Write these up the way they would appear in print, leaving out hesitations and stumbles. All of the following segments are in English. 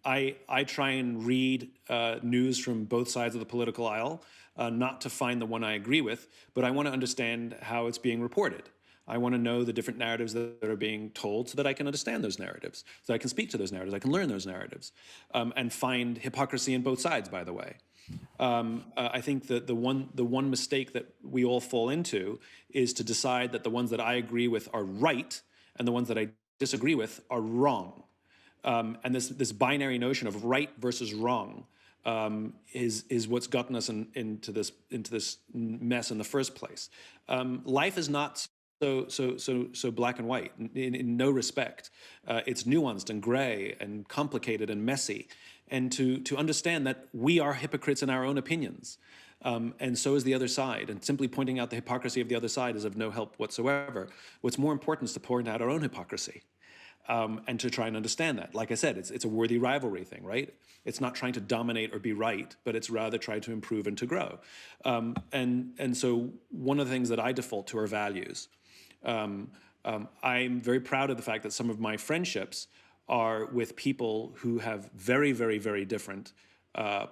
I try and read news from both sides of the political aisle, not to find the one I agree with, but I want to understand how it's being reported. I want to know the different narratives that are being told so that I can understand those narratives, so I can speak to those narratives, I can learn those narratives, and find hypocrisy in both sides, by the way. I think that the one mistake that we all fall into is to decide that the ones that I agree with are right and the ones that I disagree with are wrong. And this binary notion of right versus wrong is what's gotten us into this mess in the first place. Life is not so black and white in no respect. It's nuanced and gray and complicated and messy. And to understand that we are hypocrites in our own opinions. And so is the other side. And simply pointing out the hypocrisy of the other side is of no help whatsoever. What's more important is to point out our own hypocrisy. And to try and understand that. Like I said, it's a worthy rivalry thing, right? It's not trying to dominate or be right, but it's rather try to improve and to grow. And so one of the things that I default to are values. I'm very proud of the fact that some of my friendships are with people who have very, very, very different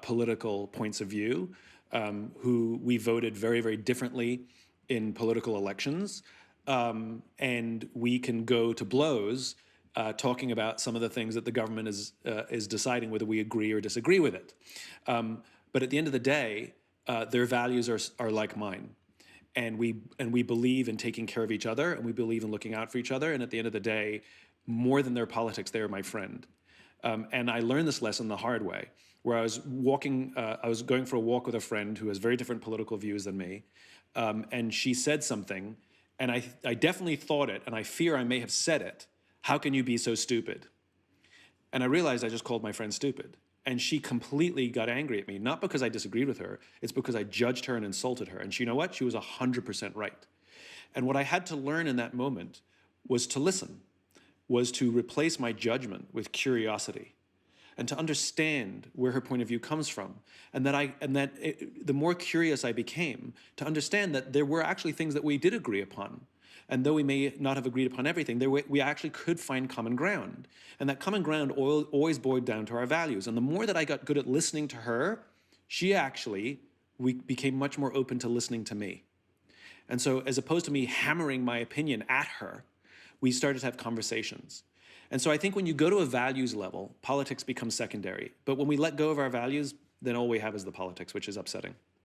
political points of view, who we voted very, very differently in political elections, and we can go to blows talking about some of the things that the government is deciding whether we agree or disagree with it. But at the end of the day, their values are like mine. And we believe in taking care of each other, and we believe in looking out for each other. And at the end of the day, more than their politics, they are my friend. And I learned this lesson the hard way, where I was going for a walk with a friend who has very different political views than me. And she said something, and I definitely thought it, and I fear I may have said it. How can you be so stupid? And I realized I just called my friend stupid. And she completely got angry at me, not because I disagreed with her, it's because I judged her and insulted her. And you know what? She was 100% right. And what I had to learn in that moment was to listen, was to replace my judgment with curiosity, and to understand where her point of view comes from. And the more curious I became, to understand that there were actually things that we did agree upon. And though we may not have agreed upon everything, we actually could find common ground. And that common ground always boiled down to our values. And the more that I got good at listening to her, we became much more open to listening to me. And so as opposed to me hammering my opinion at her, we started to have conversations. And so I think when you go to a values level, politics becomes secondary. But when we let go of our values, then all we have is the politics, which is upsetting.